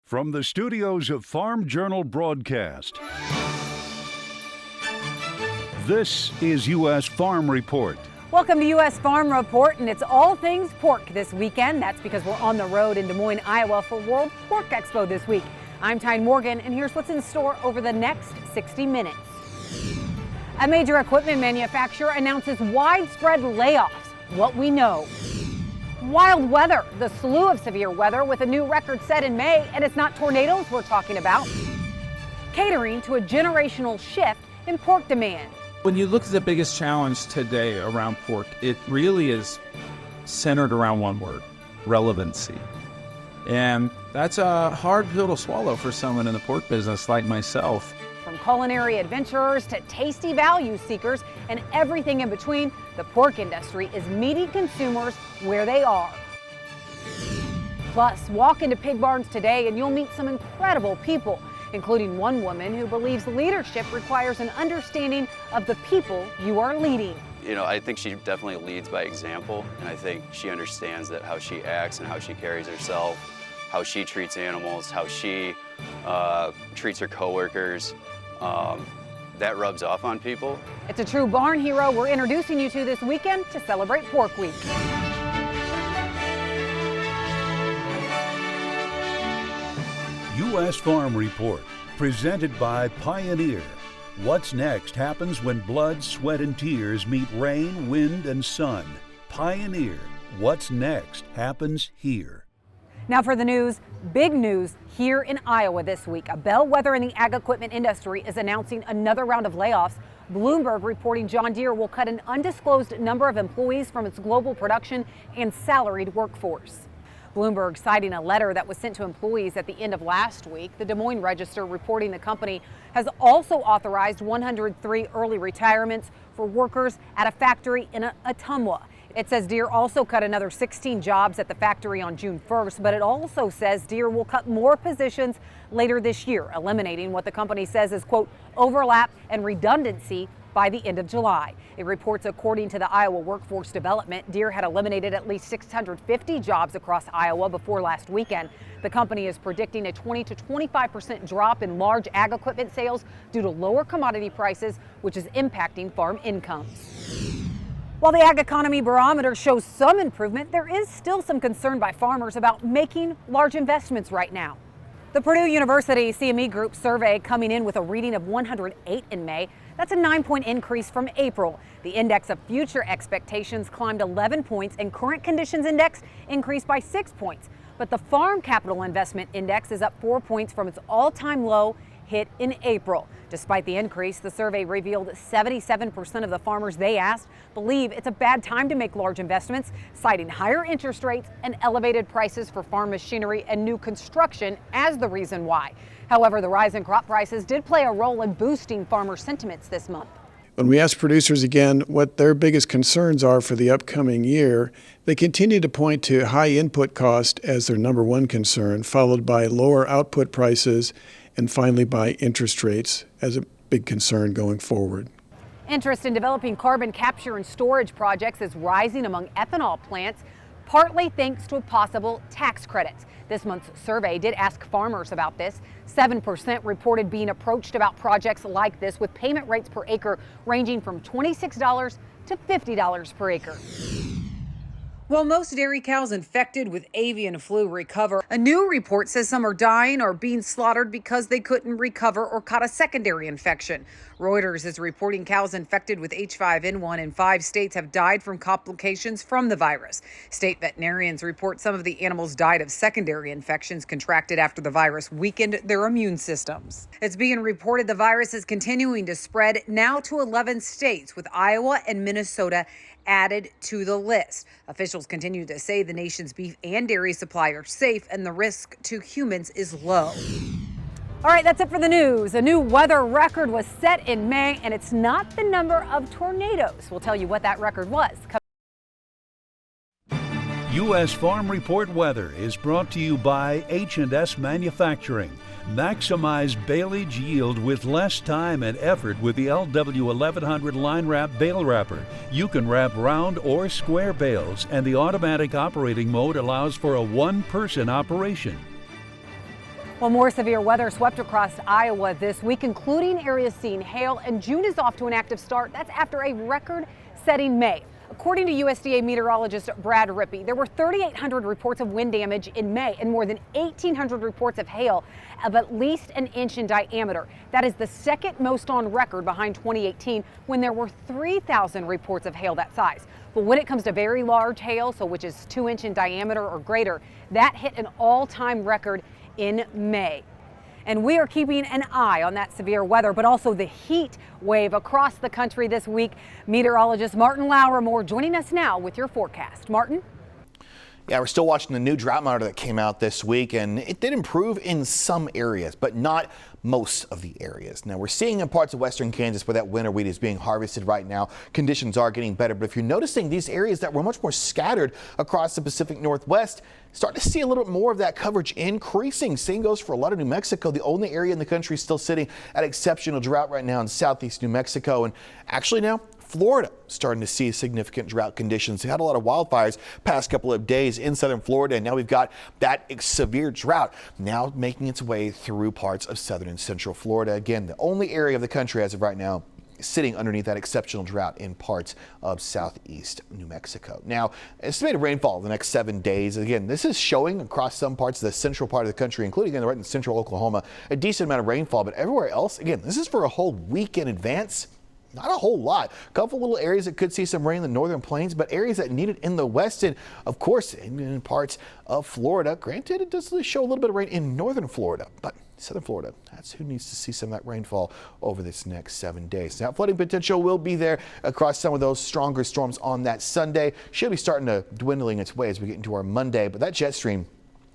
From the studios of Farm Journal Broadcast, this is U.S. Farm Report. Welcome to U.S. Farm Report, and it's all things pork this weekend. That's because we're on the road in Des Moines, Iowa for World Pork Expo this week. I'm Tyne Morgan, and here's what's in store over the next 60 minutes. A major equipment manufacturer announces widespread layoffs. What we know. Wild weather, the slew of severe weather with a new record set in May, and it's not tornadoes we're talking about. Catering to a generational shift in pork demand. When you look at the biggest challenge today around pork, it really is centered around one word: relevancy. And that's a hard pill to swallow for someone in the pork business like myself. From culinary adventurers to tasty value seekers and everything in between, the pork industry is meeting consumers where they are. Plus, walk into pig barns today and you'll meet some incredible people, including one woman who believes leadership requires an understanding of the people you are leading. You know, I think she definitely leads by example, and I think she understands that how she acts and how she carries herself, how she treats animals, how she treats her coworkers, that rubs off on people. It's a true barn hero we're introducing you to this weekend to celebrate Pork Week. U.S. Farm Report, presented by Pioneer. What's next happens when blood, sweat, and tears meet rain, wind, and sun. Pioneer. What's next happens here. Now for the news, big news here in Iowa this week. A bellwether in the ag equipment industry is announcing another round of layoffs. Bloomberg reporting John Deere will cut an undisclosed number of employees from its global production and salaried workforce. Bloomberg citing a letter that was sent to employees at the end of last week. The Des Moines Register reporting the company has also authorized 103 early retirements for workers at a factory in Ottumwa. It says Deere also cut another 16 jobs at the factory on June 1st, but it also says Deere will cut more positions later this year, eliminating what the company says is, quote, overlap and redundancy by the end of July. It reports, according to the Iowa Workforce Development, Deere had eliminated at least 650 jobs across Iowa before last weekend. The company is predicting a 20 to 25% drop in large ag equipment sales due to lower commodity prices, which is impacting farm incomes. While the Ag Economy Barometer shows some improvement, there is still some concern by farmers about making large investments right now. The Purdue University CME Group survey coming in with a reading of 108 in May. That's a 9-point increase from April. The index of future expectations climbed 11 points and current conditions index increased by 6 points. But the Farm Capital Investment Index is up 4 points from its all-time low hit in April. Despite the increase, the survey revealed 77% of the farmers they asked believe it's a bad time to make large investments, citing higher interest rates and elevated prices for farm machinery and new construction as the reason why. However, the rise in crop prices did play a role in boosting farmer sentiments this month. When we ask producers again what their biggest concerns are for the upcoming year, they continue to point to high input cost as their number one concern, followed by lower output prices, and finally by interest rates as a big concern going forward. Interest in developing carbon capture and storage projects is rising among ethanol plants, partly thanks to possible tax credits. This month's survey did ask farmers about this. 7% reported being approached about projects like this, with payment rates per acre ranging from $26 to $50 per acre. While most dairy cows infected with avian flu recover, a new report says some are dying or being slaughtered because they couldn't recover or caught a secondary infection. Reuters is reporting cows infected with H5N1 in 5 states have died from complications from the virus. State veterinarians report some of the animals died of secondary infections contracted after the virus weakened their immune systems. It's being reported the virus is continuing to spread now to 11 states, with Iowa and Minnesota added to the list. Officials continue to say the nation's beef and dairy supply are safe and the risk to humans is low. All right, that's it for the news. A new weather record was set in May, and it's not the number of tornadoes. We'll tell you what that record was. U.S. Farm Report weather is brought to you by H&S Manufacturing. Maximize baleage yield with less time and effort with the LW1100 line wrap bale wrapper. You can wrap round or square bales, and the automatic operating mode allows for a one-person operation. Well, more severe weather swept across Iowa this week, including areas seeing hail, and June is off to an active start. That's after a record-setting May. According to USDA meteorologist Brad Rippey, there were 3,800 reports of wind damage in May and more than 1,800 reports of hail of at least an inch in diameter. That is the second most on record behind 2018, when there were 3,000 reports of hail that size. But when it comes to very large hail, so which is 2 inch in diameter or greater, that hit an all-time record in May. And we are keeping an eye on that severe weather, but also the heat wave across the country this week. Meteorologist Martin Lauermore joining us now with your forecast. Martin? Yeah, we're still watching the new drought monitor that came out this week, and it did improve in some areas, but not most of the areas. Now, we're seeing in parts of western Kansas where that winter wheat is being harvested right now, conditions are getting better. But if you're noticing these areas that were much more scattered across the Pacific Northwest, start to see a little bit more of that coverage increasing. Same goes for a lot of New Mexico. The only area in the country still sitting at exceptional drought right now in southeast New Mexico. And actually now, Florida starting to see significant drought conditions. They had a lot of wildfires past couple of days in southern Florida, and now we've got that severe drought now making its way through parts of southern and central Florida. Again, the only area of the country as of right now sitting underneath that exceptional drought in parts of southeast New Mexico. Now, estimated rainfall the next 7 days. Again, this is showing across some parts of the central part of the country, including right in central Oklahoma, a decent amount of rainfall. But everywhere else, again, this is for a whole week in advance. Not a whole lot. A couple little areas that could see some rain in the northern plains, but areas that need it in the west and, of course, in parts of Florida. Granted, it does show a little bit of rain in northern Florida, but southern Florida, that's who needs to see some of that rainfall over this next 7 days. Now, flooding potential will be there across some of those stronger storms on that Sunday. Should be starting to dwindling its way as we get into our Monday, but that jet stream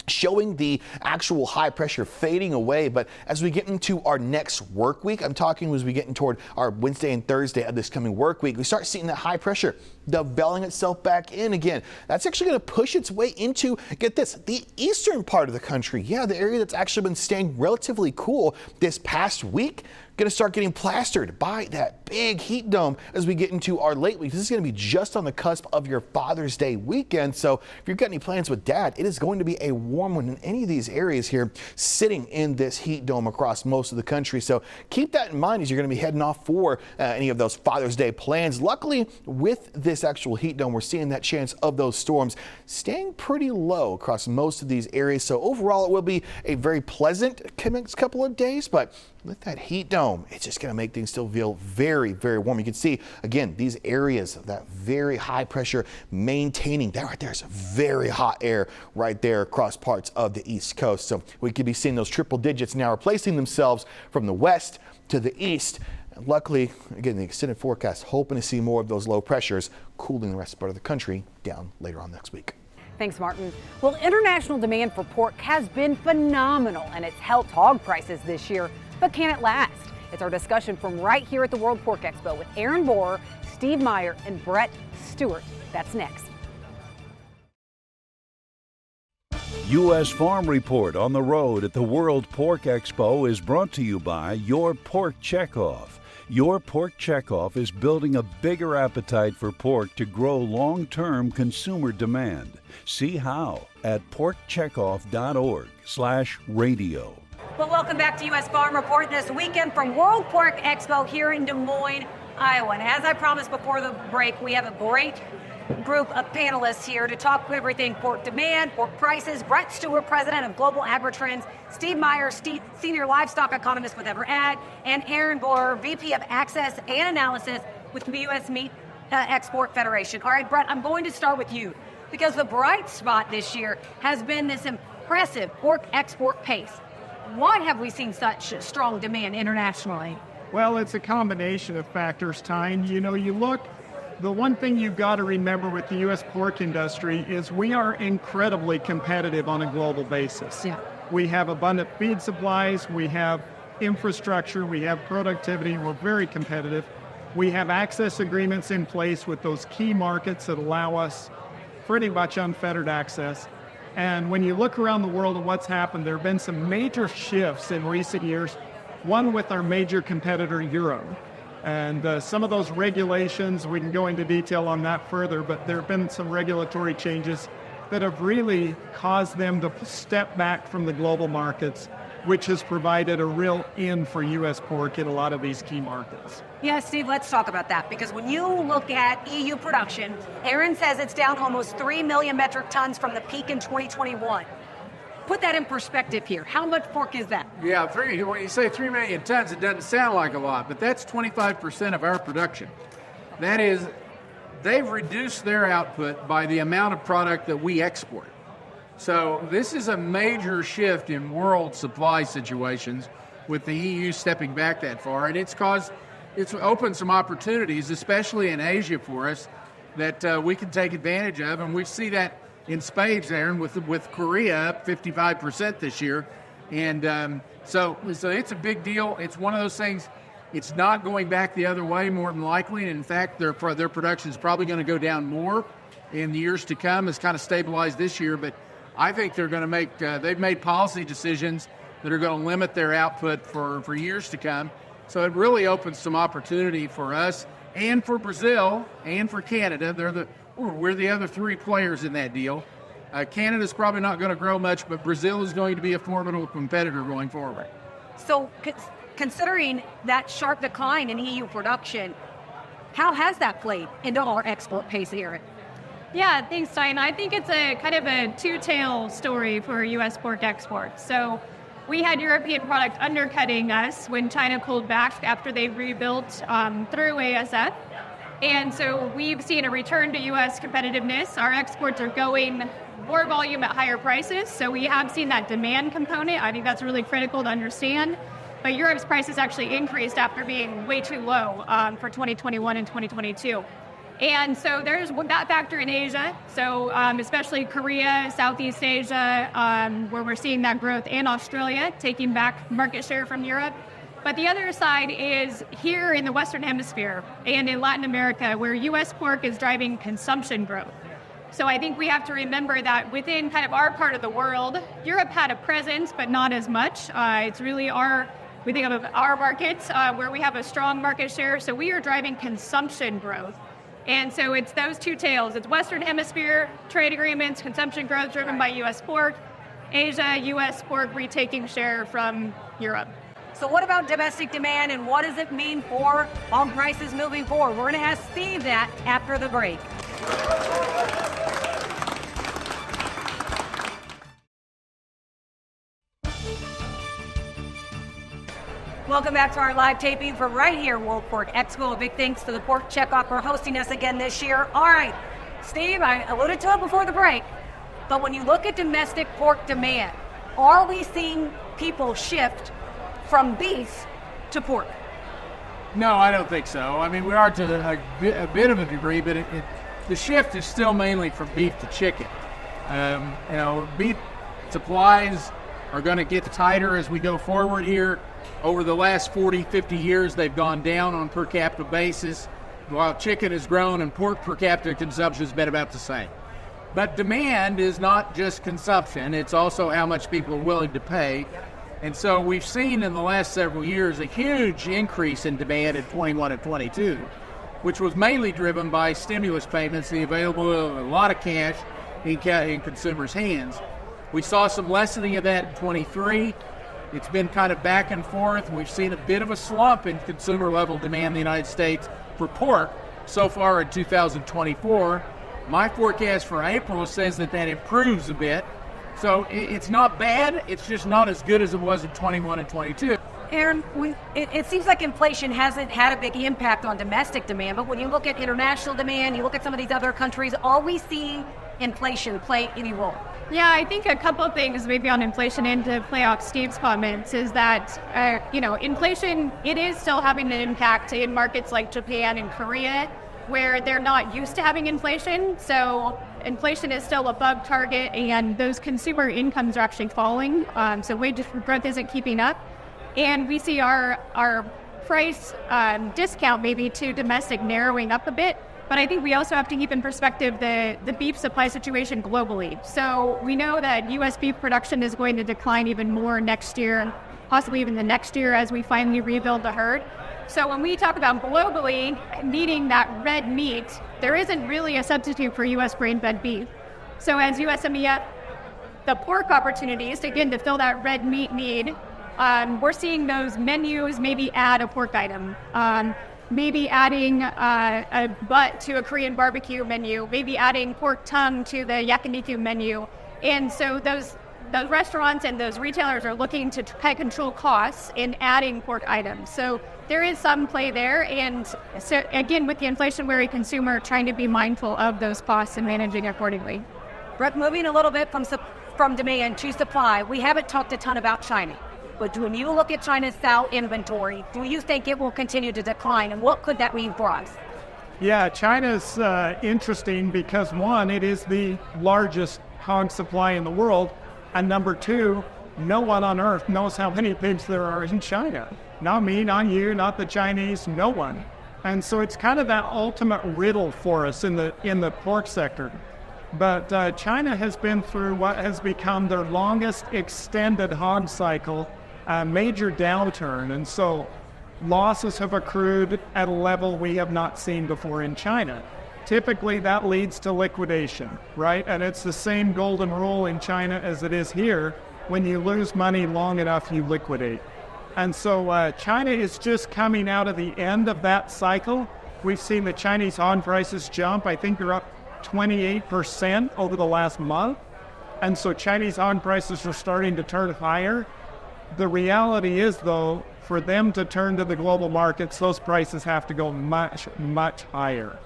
showing the actual high pressure fading away. But as we get into our next work week, I'm talking as we get toward our Wednesday and Thursday of this coming work week, we start seeing that high pressure developing itself back in again. That's actually going to push its way into, get this, the eastern part of the country. Yeah, the area that's actually been staying relatively cool this past week, going to start getting plastered by that big heat dome as we get into our late week. This is going to be just on the cusp of your Father's Day weekend. So if you've got any plans with Dad, it is going to be a warm one in any of these areas here sitting in this heat dome across most of the country. So keep that in mind as you're going to be heading off for any of those Father's Day plans. Luckily, with this actual heat dome, we're seeing that chance of those storms staying pretty low across most of these areas. So overall, it will be a very pleasant next couple of days, but with that heat dome, it's just going to make things still feel very, very warm. You can see, again, these areas of that very high pressure maintaining that right there is very hot air right there across parts of the East Coast. So we could be seeing those triple digits now replacing themselves from the west to the east. And luckily, again, the extended forecast hoping to see more of those low pressures cooling the rest of the country down later on next week. Thanks, Martin. Well, international demand for pork has been phenomenal, and it's helped hog prices this year. But can it last? It's our discussion from right here at the World Pork Expo with Aaron Borer, Steve Meyer, and Brett Stewart. That's next. U.S. Farm Report on the road at the World Pork Expo is brought to you by Your Pork Checkoff. Your Pork Checkoff is building a bigger appetite for pork to grow long-term consumer demand. See how at porkcheckoff.org/radio. Well, welcome back to U.S. Farm Report this weekend from World Pork Expo here in Des Moines, Iowa. And as I promised before the break, we have a great group of panelists here to talk everything pork demand, pork prices. Brett Stewart, president of Global Agri-Trends, Steve Meyer, senior livestock economist with EverAg, and Aaron Borer, VP of Access and Analysis with the U.S. Meat Export Federation. All right, Brett, I'm going to start with you because the bright spot this year has been this impressive pork export pace. Why have we seen such strong demand internationally? Well, it's a combination of factors, Tyne. You know, you look, the one thing you've got to remember with the U.S. pork industry is we are incredibly competitive on a global basis. Yeah. We have abundant feed supplies, we have infrastructure, we have productivity, we're very competitive. We have access agreements in place with those key markets that allow us pretty much unfettered access. And when you look around the world at what's happened, there have been some major shifts in recent years, one with our major competitor, Europe. And some of those regulations, we can go into detail on that further, but there have been some regulatory changes that have really caused them to step back from the global markets which has provided a real in for U.S. pork in a lot of these key markets. Yeah, Steve, let's talk about that, because when you look at EU production, Aaron says it's down almost 3 million metric tons from the peak in 2021. Put that in perspective here. How much pork is that? Yeah, when you say 3 million tons, it doesn't sound like a lot, but that's 25% of our production. That is, they've reduced their output by the amount of product that we export. So this is a major shift in world supply situations with the EU stepping back that far, and it's opened some opportunities, especially in Asia for us, that we can take advantage of, and we see that in spades, Aaron, with Korea up 55% this year. And so it's a big deal. It's one of those things, it's not going back the other way more than likely. And in fact, their production is probably going to go down more in the years to come. It's kind of stabilized this year, but I think they're going to they've made policy decisions that are going to limit their output for years to come. So it really opens some opportunity for us and for Brazil and for Canada. We're the other three players in that deal. Canada's probably not going to grow much, but Brazil is going to be a formidable competitor going forward. So considering that sharp decline in EU production, how has that played into our export pace here? Yeah, thanks, Tyne. I think it's a kind of a two-tail story for U.S. pork exports. So we had European product undercutting us when China pulled back after they rebuilt through ASF. And so we've seen a return to U.S. competitiveness. Our exports are going more volume at higher prices. So we have seen that demand component. I think that's really critical to understand. But Europe's prices actually increased after being way too low for 2021 and 2022. And so there's that factor in Asia. So especially Korea, Southeast Asia, where we're seeing that growth, and Australia taking back market share from Europe. But the other side is here in the Western Hemisphere and in Latin America, where U.S. pork is driving consumption growth. So I think we have to remember that within kind of our part of the world, Europe had a presence, but not as much. It's really we think of our markets where we have a strong market share. So we are driving consumption growth. And so it's those two tails. It's Western Hemisphere trade agreements, consumption growth driven by U.S. pork, Asia, U.S. pork retaking share from Europe. So what about domestic demand, and what does it mean for hog prices moving forward? We're going to ask Steve that after the break. Welcome back to our live taping from right here, World Pork Expo. A big thanks to the Pork Checkoff for hosting us again this year. All right, Steve, I alluded to it before the break, but when you look at domestic pork demand, are we seeing people shift from beef to pork? No, I don't think so. I mean, we are to a bit of a degree, but the shift is still mainly from beef to chicken. Beef supplies are going to get tighter as we go forward here. Over the last 40, 50 years, they've gone down on per capita basis, while chicken has grown and pork per capita consumption has been about the same. But demand is not just consumption, it's also how much people are willing to pay. And so we've seen in the last several years a huge increase in demand in 21 and 22, which was mainly driven by stimulus payments, the availability of a lot of cash in consumers' hands. We saw some lessening of that in 23. It's been kind of back and forth. We've seen a bit of a slump in consumer level demand in the United States for pork so far in 2024. My forecast for April says that improves a bit. So it's not bad, it's just not as good as it was in 21 and 22. Aaron, it seems like inflation hasn't had a big impact on domestic demand, but when you look at international demand, you look at some of these other countries, are we seeing inflation play any role? Yeah, I think a couple of things maybe on inflation, and to play off Steve's comments, is that, inflation, it is still having an impact in markets like Japan and Korea, where they're not used to having inflation. So inflation is still above target, and those consumer incomes are actually falling. So wage growth isn't keeping up. And we see our price discount maybe to domestic narrowing up a bit. But I think we also have to keep in perspective the beef supply situation globally. So we know that U.S. beef production is going to decline even more next year, possibly even the next year as we finally rebuild the herd. So when we talk about globally needing that red meat, there isn't really a substitute for U.S. grain-fed beef. So as USMEF, the pork opportunities, again, to fill that red meat need we're seeing those menus maybe add a pork item, maybe adding a butt to a Korean barbecue menu, maybe adding pork tongue to the yakiniku menu. And so those restaurants and those retailers are looking to control costs in adding pork items. So there is some play there. And so again, with the inflationary consumer, trying to be mindful of those costs and managing accordingly. Brett, moving a little bit from demand to supply, we haven't talked a ton about China. But when you look at China's sow inventory, do you think it will continue to decline? And what could that mean for us? Yeah, China's interesting because, one, it is the largest hog supply in the world. And number two, no one on earth knows how many pigs there are in China. Not me, not you, not the Chinese, no one. And so it's kind of that ultimate riddle for us in the pork sector. But China has been through what has become their longest extended hog cycle, a major downturn. And so losses have accrued at a level we have not seen before in China. Typically that leads to liquidation, right? And it's the same golden rule in China as it is here. When you lose money long enough, you liquidate. And so China is just coming out of the end of that cycle. We've seen the Chinese hog prices jump. I think they're up 28% over the last month. And so Chinese hog prices are starting to turn higher. The reality is, though, for them to turn to the global markets, those prices have to go much, much higher.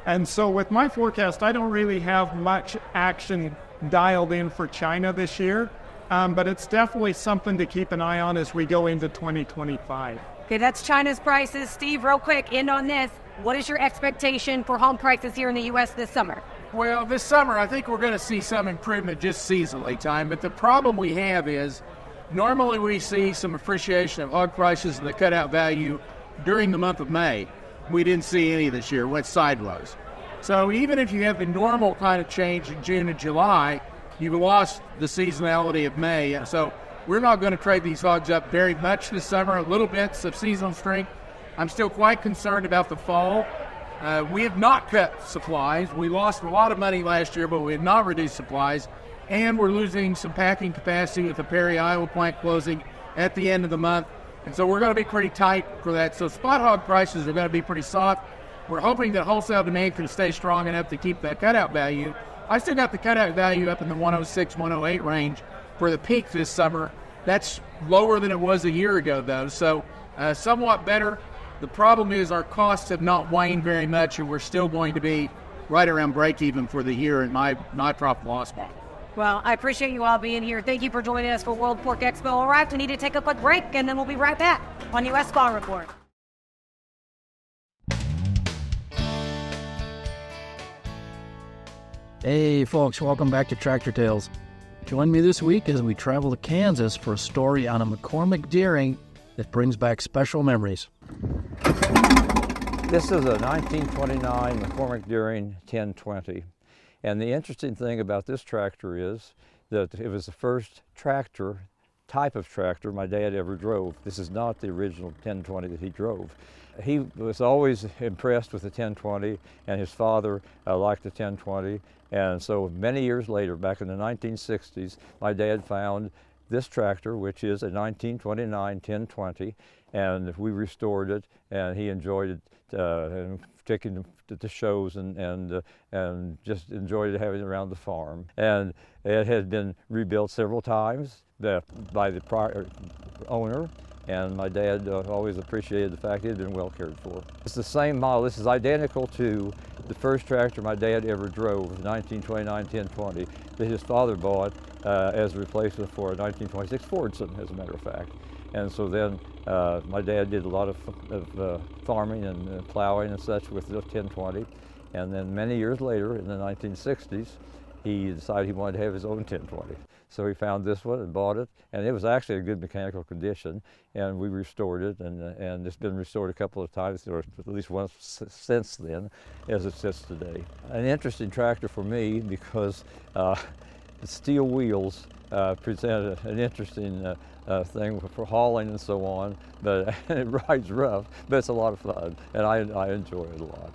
And so with my forecast, I don't really have much action dialed in for China this year, but it's definitely something to keep an eye on as we go into 2025. Okay, that's China's prices. Steve, real quick, end on this. What is your expectation for home prices here in the U.S. this summer? Well, this summer, I think we're going to see some improvement just seasonally, Tyne. But the problem we have is normally we see some appreciation of hog prices and the cutout value during the month of May. We didn't see any this year. Went sideways. So even if you have the normal kind of change in June and July, you've lost the seasonality of May. And so we're not going to trade these hogs up very much this summer. A little bits of seasonal strength. I'm still quite concerned about the fall. We have not cut supplies. We lost a lot of money last year, but we have not reduced supplies. And we're losing some packing capacity with the Perry, Iowa plant closing at the end of the month. And so we're going to be pretty tight for that. So spot hog prices are going to be pretty soft. We're hoping that wholesale demand can stay strong enough to keep that cutout value. I still got the cutout value up in the 106, 108 range for the peak this summer. That's lower than it was a year ago, though. So somewhat better. The problem is our costs have not waned very much, and we're still going to be right around break even for the year in my profit loss model. Well, I appreciate you all being here. Thank you for joining us for World Pork Expo. All right, we need to take a quick break, and then we'll be right back on U.S. Farm Report. Hey folks, welcome back to Tractor Tales. Join me this week as we travel to Kansas for a story on a McCormick deering that brings back special memories. This is a 1929 McCormick Deering 1020. And the interesting thing about this tractor is that it was the first type of tractor my dad ever drove. This is not the original 1020 that he drove. He was always impressed with the 1020, and his father liked the 1020. And so many years later, back in the 1960s, my dad found this tractor, which is a 1929 1020, and we restored it, and he enjoyed it, and taking him to the shows and just enjoyed having it around the farm. And it had been rebuilt several times by the prior owner, and my dad always appreciated the fact it had been well cared for. It's the same model. This is identical to the first tractor my dad ever drove, the 1929 1020, that his father bought as a replacement for a 1926 Fordson, as a matter of fact. And so then my dad did a lot of farming and plowing and such with the 1020. And then many years later, in the 1960s, he decided he wanted to have his own 1020. So he found this one and bought it, and it was actually in good mechanical condition, and we restored it, and it's been restored a couple of times, or at least once since then, as it sits today. An interesting tractor for me because the steel wheels present an interesting thing for hauling and so on, but it rides rough, but it's a lot of fun, and I enjoy it a lot.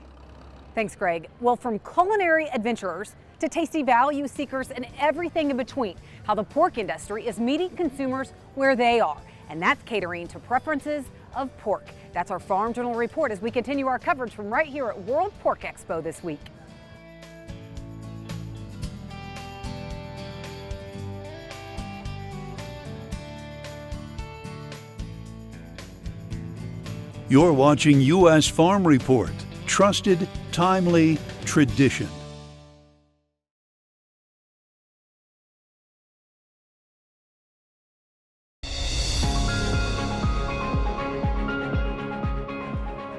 Thanks, Greg. Well, from culinary adventurers to tasty value seekers and everything in between, how the pork industry is meeting consumers where they are. and that's catering to preferences of pork. That's our Farm Journal report as we continue our coverage from right here at World Pork Expo this week. You're watching U.S. Farm Report. Trusted, timely, tradition.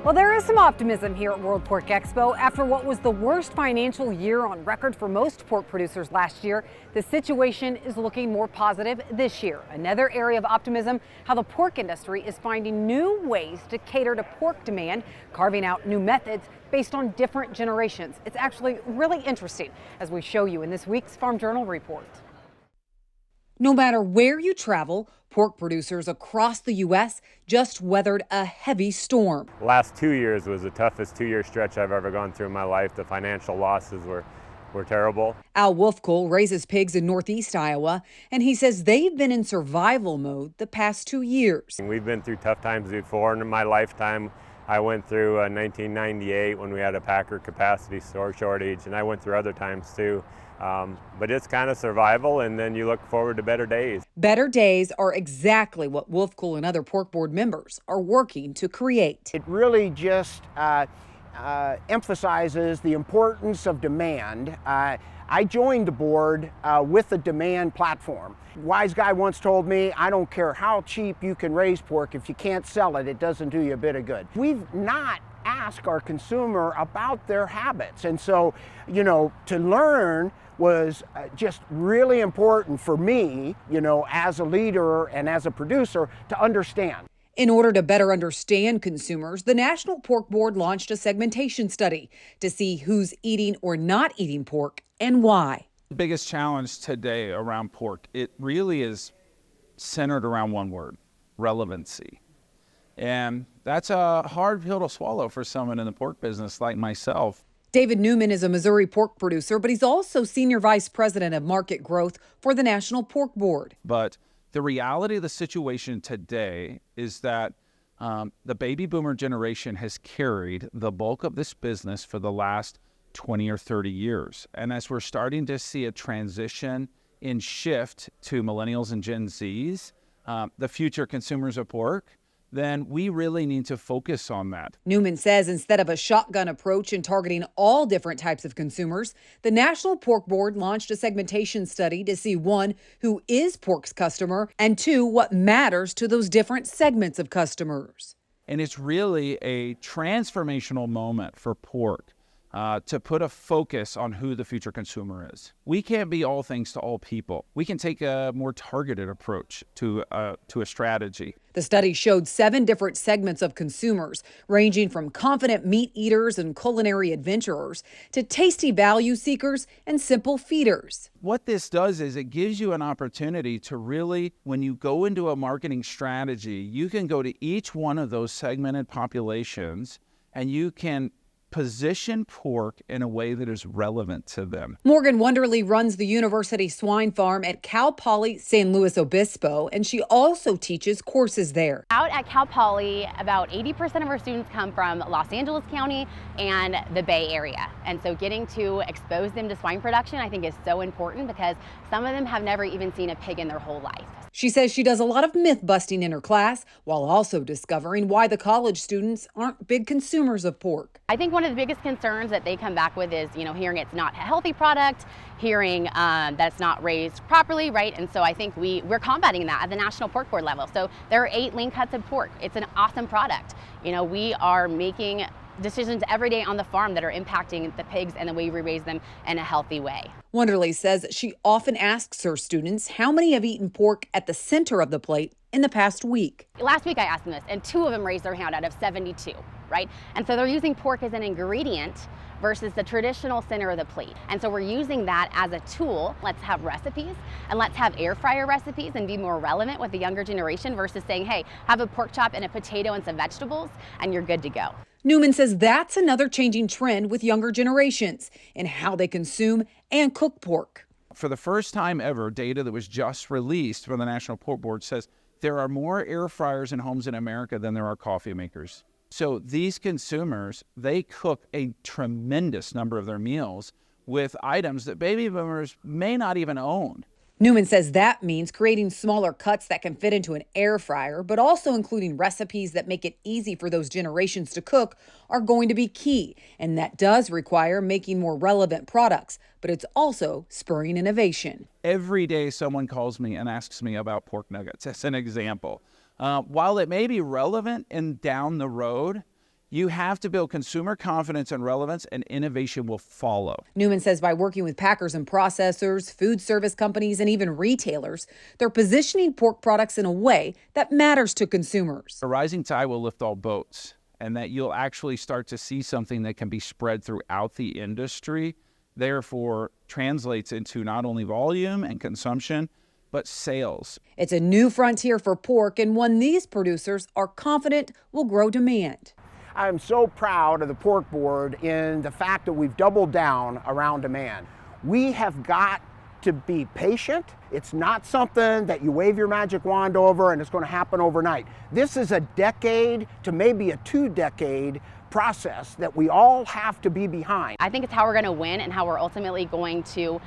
Well, there is some optimism here at World Pork Expo. After what was the worst financial year on record for most pork producers last year, the situation is looking more positive this year. Another area of optimism, how the pork industry is finding new ways to cater to pork demand, carving out new methods based on different generations. It's actually really interesting, as we show you in this week's Farm Journal report. No matter where you travel, pork producers across the U.S. just weathered a heavy storm. Last 2 years was the toughest 2-year stretch I've ever gone through in my life. The financial losses were terrible. Al Wolfkuhl raises pigs in northeast Iowa, and he says they've been in survival mode the past 2 years. We've been through tough times before, and in my lifetime, I went through 1998 when we had a packer capacity shortage, and I went through other times too. But it's kind of survival, and then you look forward to better days. Better days are exactly what Wolfkuhl and other pork board members are working to create. It really just emphasizes the importance of demand. I joined the board with a demand platform. Wise guy once told me, I don't care how cheap you can raise pork, if you can't sell it, it doesn't do you a bit of good. We've not asked our consumer about their habits. And so, to learn was just really important for me, as a leader and as a producer, to understand. In order to better understand consumers, the National Pork Board launched a segmentation study to see who's eating or not eating pork and why. The biggest challenge today around pork, it really is centered around one word: relevancy. And that's a hard pill to swallow for someone in the pork business like myself. David Newman is a Missouri pork producer, but he's also Senior Vice President of Market Growth for the National Pork Board. But the reality of the situation today is that the baby boomer generation has carried the bulk of this business for the last 20 or 30 years. And as we're starting to see a transition in shift to millennials and Gen Zs, the future consumers of pork, then we really need to focus on that. Newman says instead of a shotgun approach in targeting all different types of consumers, the National Pork Board launched a segmentation study to see, one, who is pork's customer, and two, what matters to those different segments of customers. And it's really a transformational moment for pork to put a focus on who the future consumer is. We can't be all things to all people. We can take a more targeted approach to a strategy. The study showed 7 different segments of consumers, ranging from confident meat eaters and culinary adventurers to tasty value seekers and simple feeders. What this does is it gives you an opportunity to really, when you go into a marketing strategy, you can go to each one of those segmented populations and you can position pork in a way that is relevant to them. Morgan Wonderly runs the University Swine Farm at Cal Poly San Luis Obispo, and she also teaches courses there. Out at Cal Poly, about 80% of our students come from Los Angeles County and the Bay Area. And so getting to expose them to swine production, I think, is so important because some of them have never even seen a pig in their whole life. She says she does a lot of myth busting in her class while also discovering why the college students aren't big consumers of pork. I think one of the biggest concerns that they come back with is, hearing it's not a healthy product, hearing that it's not raised properly, right? And so I think we're combating that at the National Pork Board level. So there are 8 lean cuts of pork. It's an awesome product. We are making decisions every day on the farm that are impacting the pigs and the way we raise them in a healthy way. Wonderly says she often asks her students how many have eaten pork at the center of the plate in the past week. Last week I asked them this, and 2 of them raised their hand out of 72, right? And so they're using pork as an ingredient versus the traditional center of the plate. And so we're using that as a tool. Let's have recipes and let's have air fryer recipes and be more relevant with the younger generation versus saying, hey, have a pork chop and a potato and some vegetables and you're good to go. Newman says that's another changing trend with younger generations in how they consume and cook pork. For the first time ever, data that was just released from the National Pork Board says there are more air fryers in homes in America than there are coffee makers. So these consumers, they cook a tremendous number of their meals with items that baby boomers may not even own. Newman says that means creating smaller cuts that can fit into an air fryer, but also including recipes that make it easy for those generations to cook are going to be key. And that does require making more relevant products, but it's also spurring innovation. Every day someone calls me and asks me about pork nuggets, as an example. While it may be relevant and down the road, you have to build consumer confidence and relevance, and innovation will follow. Newman says by working with packers and processors, food service companies, and even retailers, they're positioning pork products in a way that matters to consumers. A rising tide will lift all boats, and that you'll actually start to see something that can be spread throughout the industry, therefore translates into not only volume and consumption, but sales. It's a new frontier for pork, and one these producers are confident will grow demand. I'm so proud of the pork board in the fact that we've doubled down around demand. We have got to be patient. It's not something that you wave your magic wand over and it's going to happen overnight. This is a decade to maybe a 2-decade process that we all have to be behind. I think it's how we're going to win and how we're ultimately going to,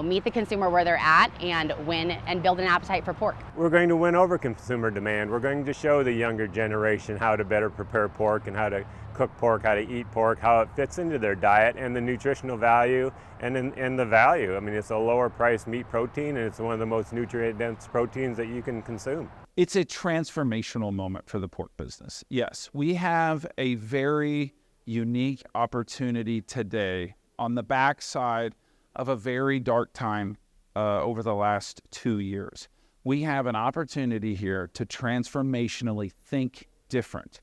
meet the consumer where they're at and win and build an appetite for pork. We're going to win over consumer demand. We're going to show the younger generation how to better prepare pork and how to cook pork, how to eat pork, how it fits into their diet and the nutritional value and the value. I mean, it's a lower price meat protein and it's one of the most nutrient dense proteins that you can consume. It's a transformational moment for the pork business. Yes, we have a very unique opportunity today on the backside of a very dark time over the last 2 years. We have an opportunity here to transformationally think different.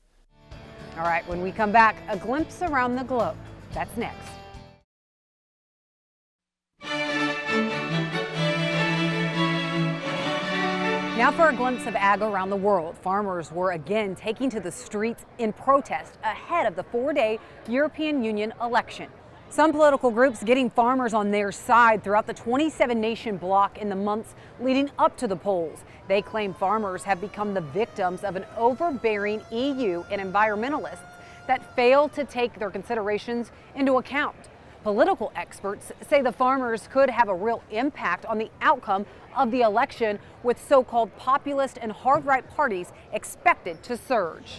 All right, when we come back, a glimpse around the globe. That's next. Now for a glimpse of ag around the world. Farmers were again taking to the streets in protest ahead of the 4-day European Union election. Some political groups getting farmers on their side throughout the 27-nation bloc in the months leading up to the polls. They claim farmers have become the victims of an overbearing EU and environmentalists that fail to take their considerations into account. Political experts say the farmers could have a real impact on the outcome of the election, with so-called populist and hard-right parties expected to surge.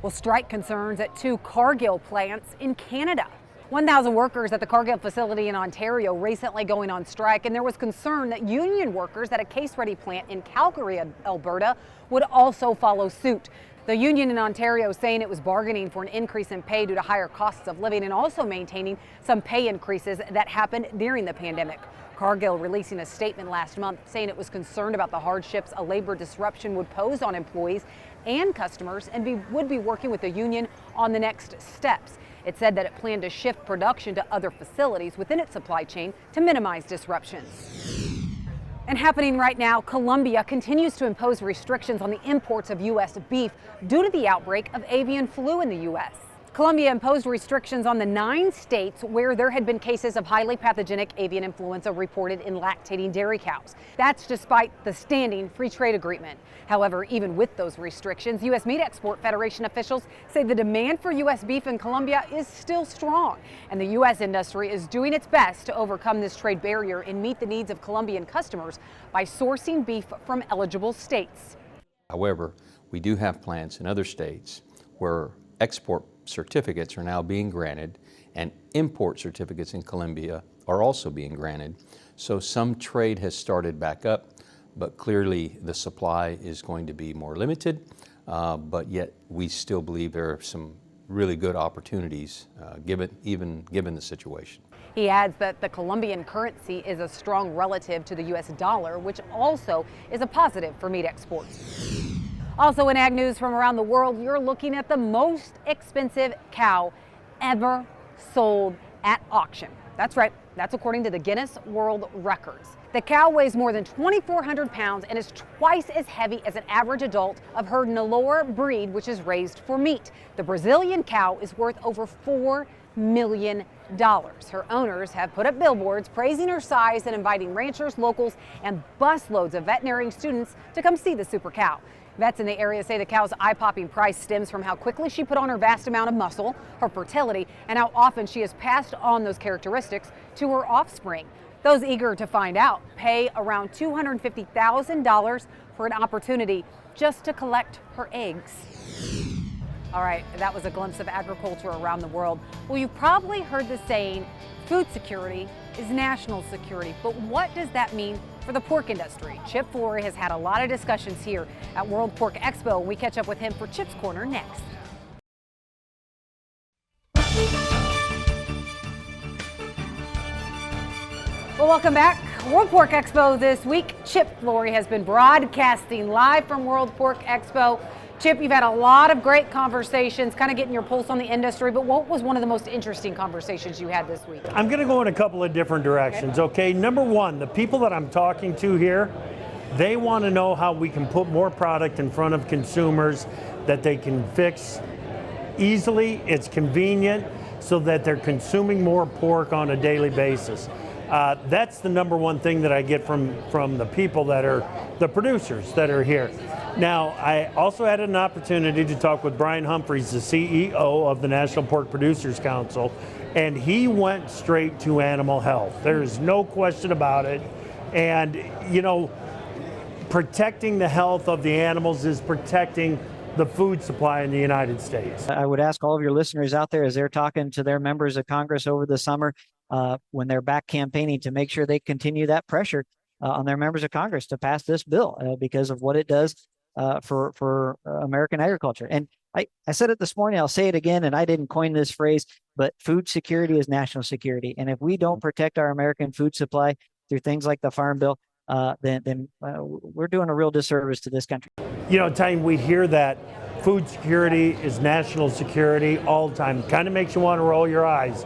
Well, strike concerns at 2 Cargill plants in Canada. 1,000 workers at the Cargill facility in Ontario recently going on strike, and there was concern that union workers at a case-ready plant in Calgary, Alberta, would also follow suit. The union in Ontario saying it was bargaining for an increase in pay due to higher costs of living and also maintaining some pay increases that happened during the pandemic. Cargill releasing a statement last month saying it was concerned about the hardships a labor disruption would pose on employees and customers and would be working with the union on the next steps. It said that it planned to shift production to other facilities within its supply chain to minimize disruptions. And happening right now, Colombia continues to impose restrictions on the imports of U.S. beef due to the outbreak of avian flu in the U.S. Colombia imposed restrictions on the 9 states where there had been cases of highly pathogenic avian influenza reported in lactating dairy cows. That's despite the standing free trade agreement. However, even with those restrictions, U.S. Meat Export Federation officials say the demand for U.S. beef in Colombia is still strong, and the U.S. industry is doing its best to overcome this trade barrier and meet the needs of Colombian customers by sourcing beef from eligible states. However, we do have plants in other states where export certificates are now being granted, and import certificates in Colombia are also being granted. So some trade has started back up, but clearly the supply is going to be more limited, but yet we still believe there are some really good opportunities given the situation. He adds that the Colombian currency is a strong relative to the U.S. dollar, which also is a positive for meat exports. Also in ag news from around the world, you're looking at the most expensive cow ever sold at auction. That's right, that's according to the Guinness World Records. The cow weighs more than 2,400 pounds and is twice as heavy as an average adult of her Nelore breed, which is raised for meat. The Brazilian cow is worth over $4 million. Her owners have put up billboards praising her size and inviting ranchers, locals, and busloads of veterinary students to come see the super cow. Vets in the area say the cow's eye-popping price stems from how quickly she put on her vast amount of muscle, her fertility, and how often she has passed on those characteristics to her offspring. Those eager to find out pay around $250,000 for an opportunity just to collect her eggs. All right, that was a glimpse of agriculture around the world. Well, you've probably heard the saying, food security is national security, but what does that mean for the pork industry? Chip Flory has had a lot of discussions here at World Pork Expo. We catch up with him for Chip's Corner next. Well, welcome back. World Pork Expo this week. Chip Flory has been broadcasting live from World Pork Expo. Chip, you've had a lot of great conversations, kind of getting your pulse on the industry, but what was one of the most interesting conversations you had this week? I'm going to go in a couple of different directions, okay? Number one, the people that I'm talking to here, they want to know how we can put more product in front of consumers that they can fix easily, it's convenient, so that they're consuming more pork on a daily basis. That's the number one thing that I get from the people that are the producers that are here. Now, I also had an opportunity to talk with Brian Humphreys, the CEO of the National Pork Producers Council, and he went straight to animal health. There's no question about it. And, you know, protecting the health of the animals is protecting the food supply in the United States. I would ask all of your listeners out there as they're talking to their members of Congress over the summer, when they're back campaigning, to make sure they continue that pressure on their members of Congress to pass this bill because of what it does for American agriculture. And I said it this morning, I'll say it again, and I didn't coin this phrase, but food security is national security. And if we don't protect our American food supply through things like the Farm Bill, then we're doing a real disservice to this country. You know, Tyne, we hear that food security is national security all the time. Kind of makes you want to roll your eyes.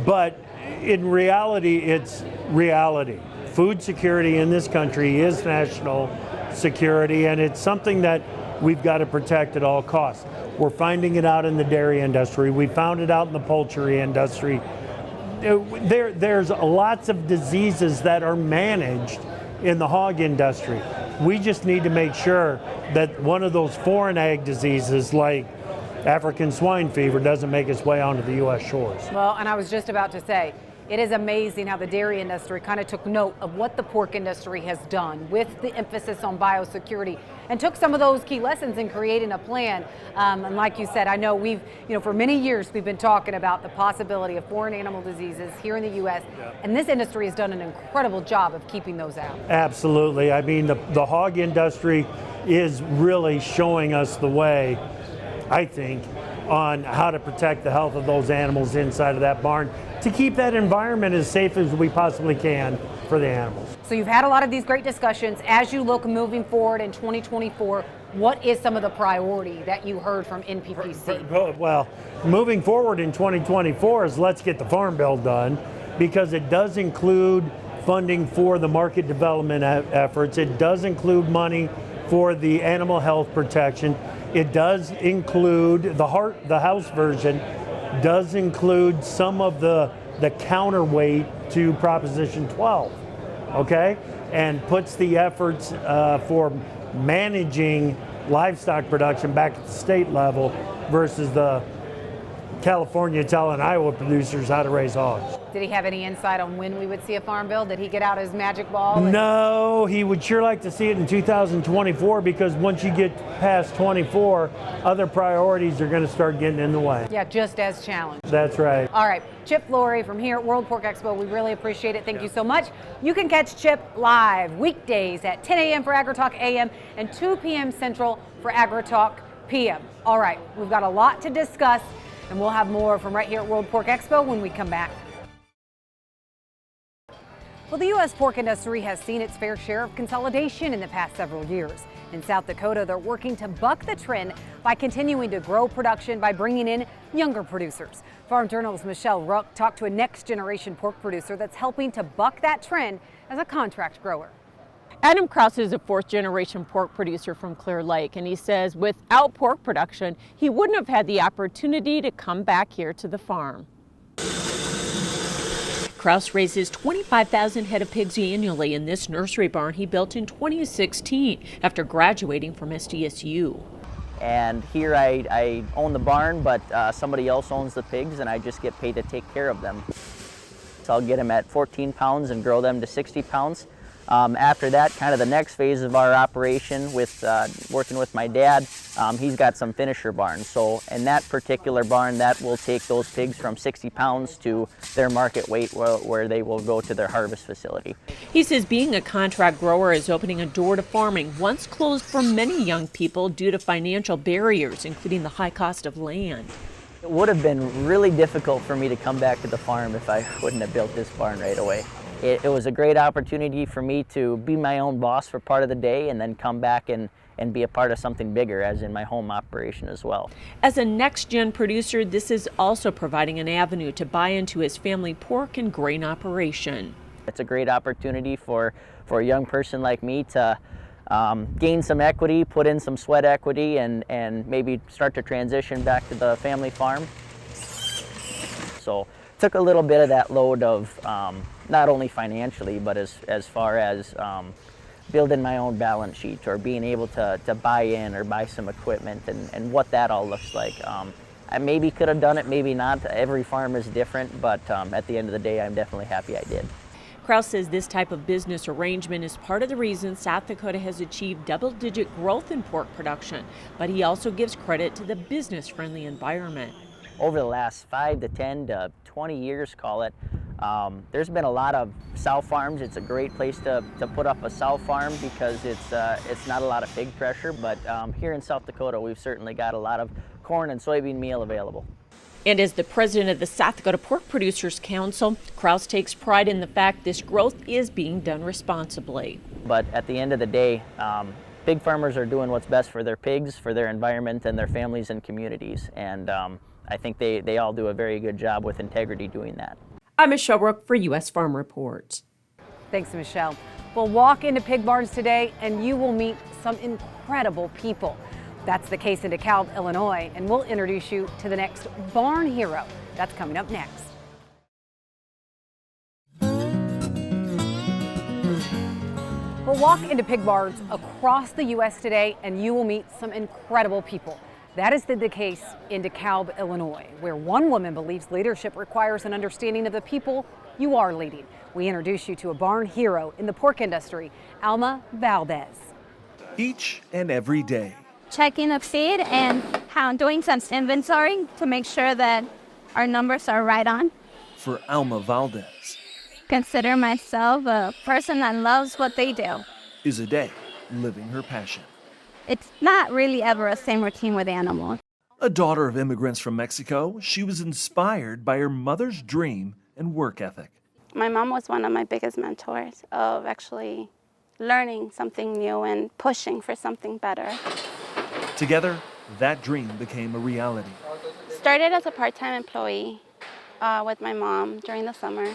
But in reality, it's reality. Food security in this country is national security, and it's something that we've got to protect at all costs. We're finding it out in the dairy industry. We found it out in the poultry industry. There's lots of diseases that are managed in the hog industry. We just need to make sure that one of those foreign ag diseases like African swine fever doesn't make its way onto the U.S. shores. Well, and I was just about to say, it is amazing how the dairy industry kind of took note of what the pork industry has done with the emphasis on biosecurity and took some of those key lessons in creating a plan. And like you said, I know for many years we've been talking about the possibility of foreign animal diseases here in the U.S. And this industry has done an incredible job of keeping those out. Absolutely. I mean, the hog industry is really showing us the way, I think, on how to protect the health of those animals inside of that barn to keep that environment as safe as we possibly can for the animals. So you've had a lot of these great discussions. As you look moving forward in 2024, what is some of the priority that you heard from NPPC? Well, moving forward in 2024 is let's get the Farm Bill done, because it does include funding for the market development efforts. It does include money for the animal health protection. It does include the House version does include some of the counterweight to Proposition 12, okay, and puts the efforts for managing livestock production back at the state level versus the California telling Iowa producers how to raise hogs. Did he have any insight on when we would see a Farm Bill? Did he get out his magic ball? No, he would sure like to see it in 2024, because once you get past 24, other priorities are going to start getting in the way. Yeah, just as challenged. That's right. All right, Chip Flory from here at World Pork Expo. We really appreciate it. Thank you so much. You can catch Chip live weekdays at 10 a.m. for AgriTalk AM and 2 p.m. Central for AgriTalk PM. All right, we've got a lot to discuss, and we'll have more from right here at World Pork Expo when we come back. Well, the U.S. pork industry has seen its fair share of consolidation in the past several years. In South Dakota, they're working to buck the trend by continuing to grow production by bringing in younger producers. Farm Journal's Michelle Ruck talked to a next-generation pork producer that's helping to buck that trend as a contract grower. Adam Krause is a fourth-generation pork producer from Clear Lake, and he says without pork production, he wouldn't have had the opportunity to come back here to the farm. Kraus raises 25,000 head of pigs annually in this nursery barn he built in 2016 after graduating from SDSU. And here I own the barn, but somebody else owns the pigs, and I just get paid to take care of them. So I'll get them at 14 pounds and grow them to 60 pounds. After that, kind of the next phase of our operation with working with my dad, he's got some finisher barns. So in that particular barn, that will take those pigs from 60 pounds to their market weight where they will go to their harvest facility. He says being a contract grower is opening a door to farming, once closed for many young people due to financial barriers, including the high cost of land. It would have been really difficult for me to come back to the farm if I wouldn't have built this barn right away. It was a great opportunity for me to be my own boss for part of the day and then come back and be a part of something bigger, as in my home operation as well. As a next-gen producer, this is also providing an avenue to buy into his family pork and grain operation. It's a great opportunity for a young person like me to gain some equity, put in some sweat equity, and maybe start to transition back to the family farm. So took a little bit of that load of not only financially, but as far as building my own balance sheet or being able to buy in or buy some equipment and what that all looks like. I maybe could have done it, maybe not. Every farm is different, but at the end of the day, I'm definitely happy I did. Kraus says this type of business arrangement is part of the reason South Dakota has achieved double-digit growth in pork production, but he also gives credit to the business-friendly environment. Over the last 5 to 10 to 20 years, call it, there's been a lot of sow farms. It's a great place to put up a sow farm because it's not a lot of pig pressure, but here in South Dakota, we've certainly got a lot of corn and soybean meal available. And as the president of the South Dakota Pork Producers Council, Kraus takes pride in the fact this growth is being done responsibly. But at the end of the day, pig farmers are doing what's best for their pigs, for their environment, and their families and communities. And I think they all do a very good job with integrity doing that. I'm Michelle Rook for U.S. Farm Report. Thanks, Michelle. We'll walk into pig barns today and you will meet some incredible people. That's the case in DeKalb, Illinois, and we'll introduce you to the next barn hero. That's coming up next. We'll walk into pig barns across the U.S. today and you will meet some incredible people. That is the case in DeKalb, Illinois, where one woman believes leadership requires an understanding of the people you are leading. We introduce you to a barn hero in the pork industry, Alma Valdez. Each and every day. Checking the feed and doing some inventory to make sure that our numbers are right on. For Alma Valdez, consider myself a person that loves what they do. Is a day living her passion. It's not really ever a same routine with animals. A daughter of immigrants from Mexico, she was inspired by her mother's dream and work ethic. My mom was one of my biggest mentors of actually learning something new and pushing for something better. Together, that dream became a reality. Started as a part-time employee with my mom during the summer.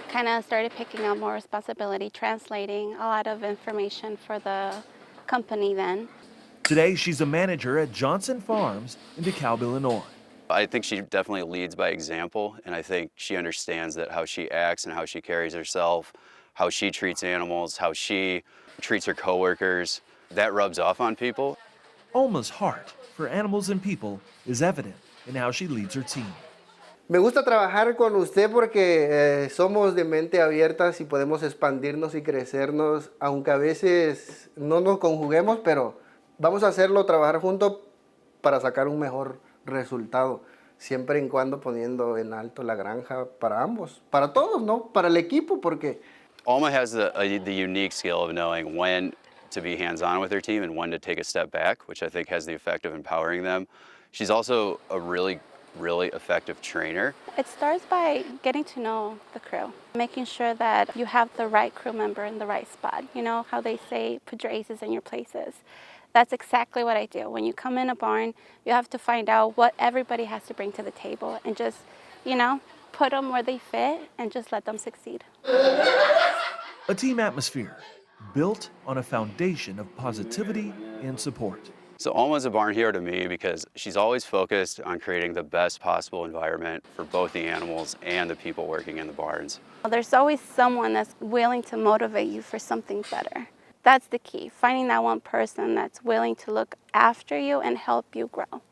Kind of started picking up more responsibility, translating a lot of information for the company then. Today, she's a manager at Johnson Farms in DeKalb, Illinois. I think she definitely leads by example, and I think she understands that how she acts and how she carries herself, how she treats animals, how she treats her coworkers, that rubs off on people. Alma's heart for animals and people is evident in how she leads her team. Me gusta trabajar con usted porque somos de mente abiertas y podemos expandirnos y crecernos, aunque a veces no nos conjuguemos, pero vamos a hacerlo, trabajar juntos para sacar un mejor resultado, siempre y cuando poniendo en alto la granja para ambos, para todos, ¿no? Para el equipo, porque... Alma has the unique skill of knowing when to be hands-on with her team and when to take a step back, which I think has the effect of empowering them. She's also a really effective trainer. It starts by getting to know the crew, making sure that you have the right crew member in the right spot. You know how they say, put your aces in your places. That's exactly what I do. When you come in a barn, you have to find out what everybody has to bring to the table and just, put them where they fit and just let them succeed. A team atmosphere built on a foundation of positivity and support. So Alma's a barn hero to me because she's always focused on creating the best possible environment for both the animals and the people working in the barns. There's always someone that's willing to motivate you for something better. That's the key, finding that one person that's willing to look after you and help you grow.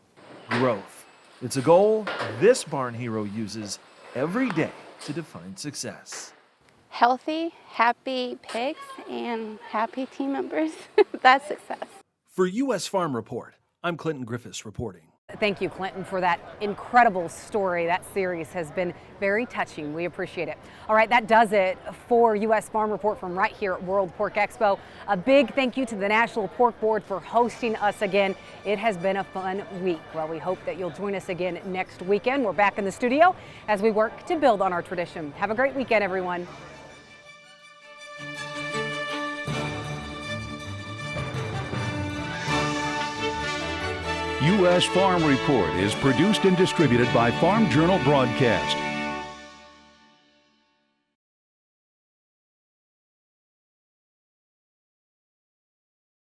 Growth. It's a goal this barn hero uses every day to define success. Healthy, happy pigs and happy team members. That's success. For U.S. Farm Report, I'm Clinton Griffiths reporting. Thank you, Clinton, for that incredible story. That series has been very touching. We appreciate it. All right, that does it for U.S. Farm Report from right here at World Pork Expo. A big thank you to the National Pork Board for hosting us again. It has been a fun week. Well, we hope that you'll join us again next weekend. We're back in the studio as we work to build on our tradition. Have a great weekend, everyone. U.S. Farm Report is produced and distributed by Farm Journal Broadcast.